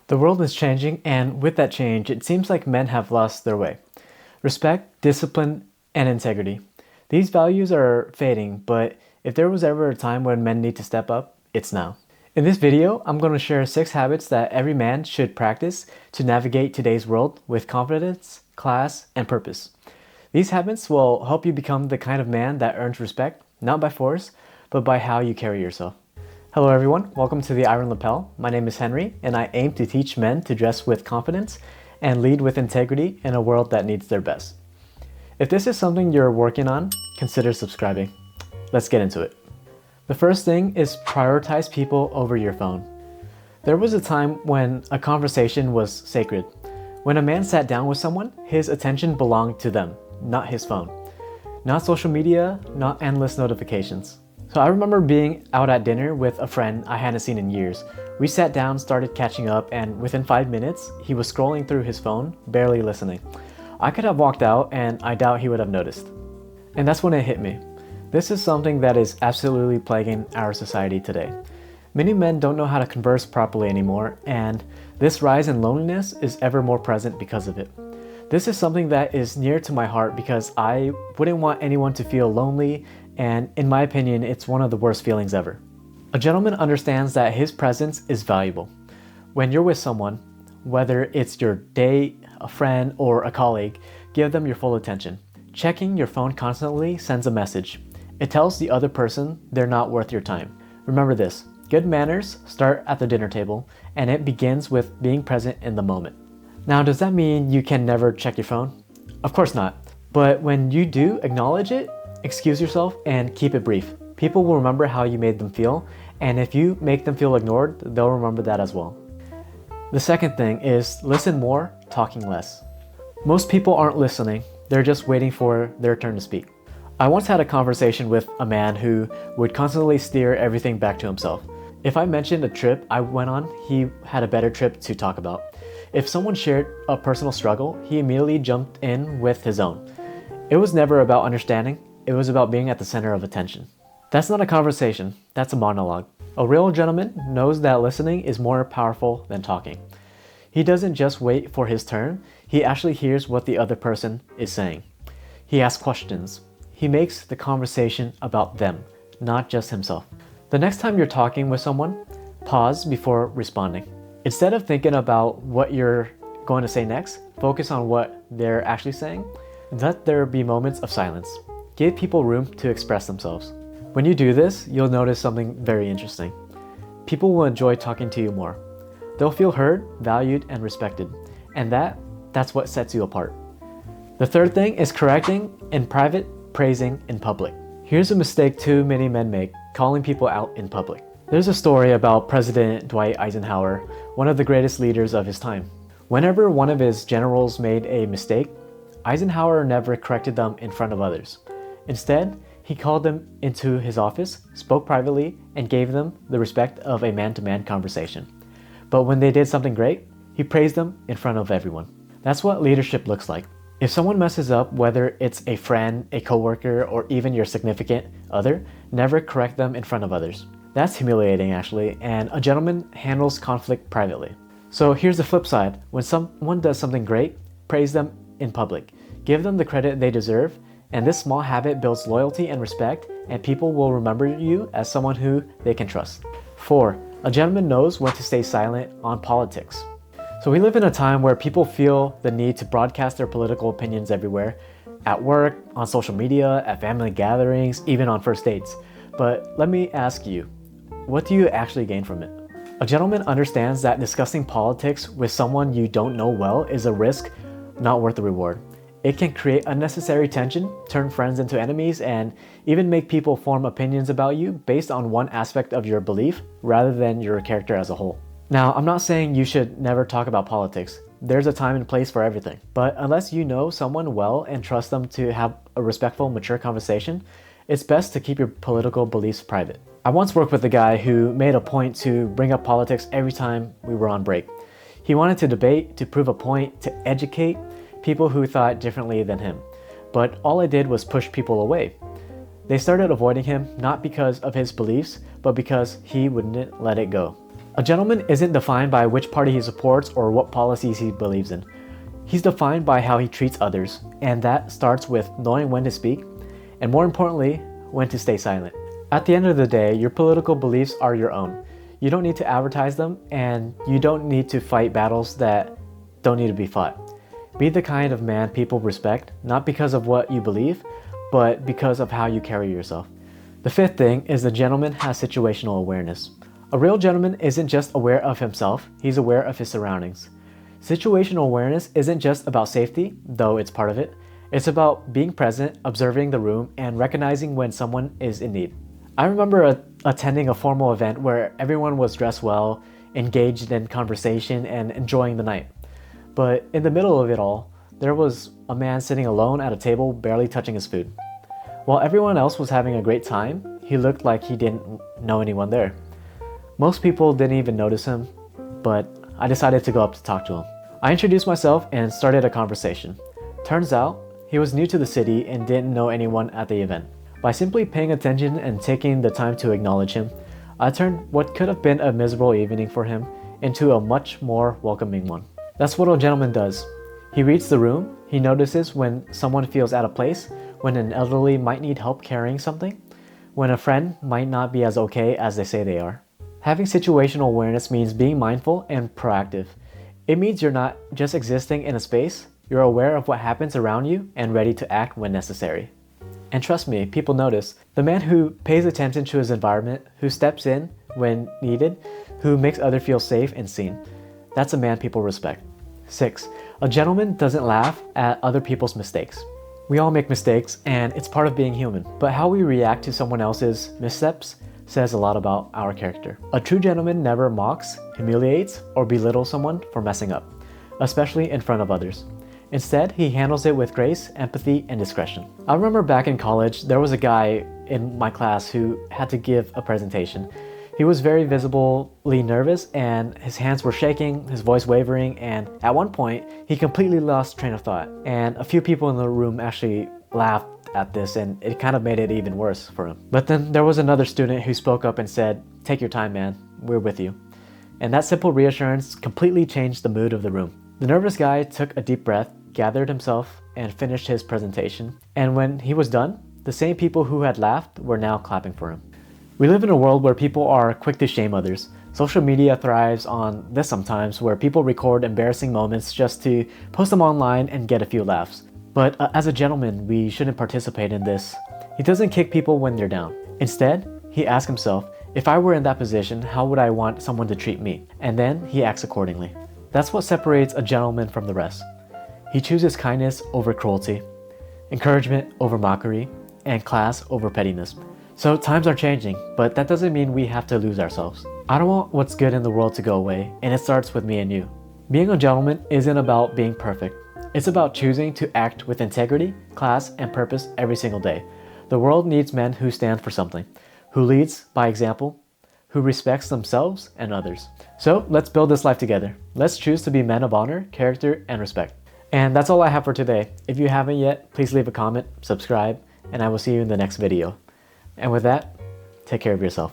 The world is changing, and with that change, it seems like men have lost their way. Respect, discipline, and integrity. These values are fading, but if there was ever a time when men need to step up, it's now. In this video, I'm going to share 6 habits that every man should practice to navigate today's world with confidence, class, and purpose. These habits will help you become the kind of man that earns respect, not by force, but by how you carry yourself. Hello everyone, welcome to the Iron Lapel. My name is Henry, and I aim to teach men to dress with confidence and lead with integrity in a world that needs their best. If this is something you're working on, consider subscribing. Let's get into it. The first thing is prioritize people over your phone. There was a time when a conversation was sacred. When a man sat down with someone, his attention belonged to them, not his phone. Not social media, not endless notifications. So I remember being out at dinner with a friend I hadn't seen in years. We sat down, started catching up, and within 5 minutes, he was scrolling through his phone, barely listening. I could have walked out, and I doubt he would have noticed. And that's when it hit me. This is something that is absolutely plaguing our society today. Many men don't know how to converse properly anymore, and this rise in loneliness is ever more present because of it. This is something that is near to my heart because I wouldn't want anyone to feel lonely, and in my opinion, it's one of the worst feelings ever. A gentleman understands that his presence is valuable. When you're with someone, whether it's your date, a friend, or a colleague, give them your full attention. Checking your phone constantly sends a message. It tells the other person they're not worth your time. Remember this, good manners start at the dinner table, and it begins with being present in the moment. Now, does that mean you can never check your phone? Of course not. But when you do, acknowledge it, excuse yourself, and keep it brief. People will remember how you made them feel, and if you make them feel ignored, they'll remember that as well. The second thing is listen more, talking less. Most people aren't listening, they're just waiting for their turn to speak. I once had a conversation with a man who would constantly steer everything back to himself. If I mentioned a trip I went on, he had a better trip to talk about. If someone shared a personal struggle, he immediately jumped in with his own. It was never about understanding, it was about being at the center of attention. That's not a conversation, that's a monologue. A real gentleman knows that listening is more powerful than talking. He doesn't just wait for his turn, he actually hears what the other person is saying. He asks questions. He makes the conversation about them, not just himself. The next time you're talking with someone, pause before responding. Instead of thinking about what you're going to say next, focus on what they're actually saying. Let there be moments of silence. Give people room to express themselves. When you do this, you'll notice something very interesting. People will enjoy talking to you more. They'll feel heard, valued, and respected. And that's what sets you apart. The third thing is correcting in private, praising in public. Here's a mistake too many men make, calling people out in public. There's a story about President Dwight Eisenhower, one of the greatest leaders of his time. Whenever one of his generals made a mistake, Eisenhower never corrected them in front of others. Instead, he called them into his office, spoke privately, and gave them the respect of a man-to-man conversation. But when they did something great, he praised them in front of everyone. That's what leadership looks like. If someone messes up, whether it's a friend, a coworker, or even your significant other, never correct them in front of others. That's humiliating actually, and a gentleman handles conflict privately. So here's the flip side. When someone does something great, praise them in public. Give them the credit they deserve, and this small habit builds loyalty and respect, and people will remember you as someone who they can trust. 4. A gentleman knows when to stay silent on politics. So we live in a time where people feel the need to broadcast their political opinions everywhere, at work, on social media, at family gatherings, even on first dates. But let me ask you, what do you actually gain from it? A gentleman understands that discussing politics with someone you don't know well is a risk not worth the reward. It can create unnecessary tension, turn friends into enemies, and even make people form opinions about you based on one aspect of your belief rather than your character as a whole. Now, I'm not saying you should never talk about politics. There's a time and place for everything. But unless you know someone well and trust them to have a respectful, mature conversation, it's best to keep your political beliefs private. I once worked with a guy who made a point to bring up politics every time we were on break. He wanted to debate, to prove a point, to educate people who thought differently than him. But all I did was push people away. They started avoiding him not because of his beliefs, but because he wouldn't let it go. A gentleman isn't defined by which party he supports or what policies he believes in. He's defined by how he treats others, and that starts with knowing when to speak, and more importantly, when to stay silent. At the end of the day, your political beliefs are your own. You don't need to advertise them, and you don't need to fight battles that don't need to be fought. Be the kind of man people respect, not because of what you believe, but because of how you carry yourself. The fifth thing is the gentleman has situational awareness. A real gentleman isn't just aware of himself, he's aware of his surroundings. Situational awareness isn't just about safety, though it's part of it. It's about being present, observing the room, and recognizing when someone is in need. I remember attending a formal event where everyone was dressed well, engaged in conversation, and enjoying the night. But in the middle of it all, there was a man sitting alone at a table, barely touching his food. While everyone else was having a great time, he looked like he didn't know anyone there. Most people didn't even notice him, but I decided to go up to talk to him. I introduced myself and started a conversation. Turns out, he was new to the city and didn't know anyone at the event. By simply paying attention and taking the time to acknowledge him, I turned what could have been a miserable evening for him into a much more welcoming one. That's what a gentleman does. He reads the room, he notices when someone feels out of place, when an elderly might need help carrying something, when a friend might not be as okay as they say they are. Having situational awareness means being mindful and proactive. It means you're not just existing in a space, you're aware of what happens around you and ready to act when necessary. And trust me, people notice. The man who pays attention to his environment, who steps in when needed, who makes others feel safe and seen. That's a man people respect. 6. A gentleman doesn't laugh at other people's mistakes. We all make mistakes, and it's part of being human. But how we react to someone else's missteps says a lot about our character. A true gentleman never mocks, humiliates, or belittles someone for messing up, especially in front of others. Instead, he handles it with grace, empathy, and discretion. I remember back in college, there was a guy in my class who had to give a presentation. He was very visibly nervous and his hands were shaking, his voice wavering, and at one point, he completely lost train of thought. And a few people in the room actually laughed at this, and it kind of made it even worse for him. But then there was another student who spoke up and said, "Take your time, man, we're with you." And that simple reassurance completely changed the mood of the room. The nervous guy took a deep breath, gathered himself, and finished his presentation. And when he was done, the same people who had laughed were now clapping for him. We live in a world where people are quick to shame others. Social media thrives on this sometimes, where people record embarrassing moments just to post them online and get a few laughs. But as a gentleman, we shouldn't participate in this. He doesn't kick people when they're down. Instead, he asks himself, if I were in that position, how would I want someone to treat me? And then he acts accordingly. That's what separates a gentleman from the rest. He chooses kindness over cruelty, encouragement over mockery, and class over pettiness. So times are changing, but that doesn't mean we have to lose ourselves. I don't want what's good in the world to go away, and it starts with me and you. Being a gentleman isn't about being perfect. It's about choosing to act with integrity, class, and purpose every single day. The world needs men who stand for something, who leads by example, who respects themselves and others. So let's build this life together. Let's choose to be men of honor, character, and respect. And that's all I have for today. If you haven't yet, please leave a comment, subscribe, and I will see you in the next video. And with that, take care of yourself.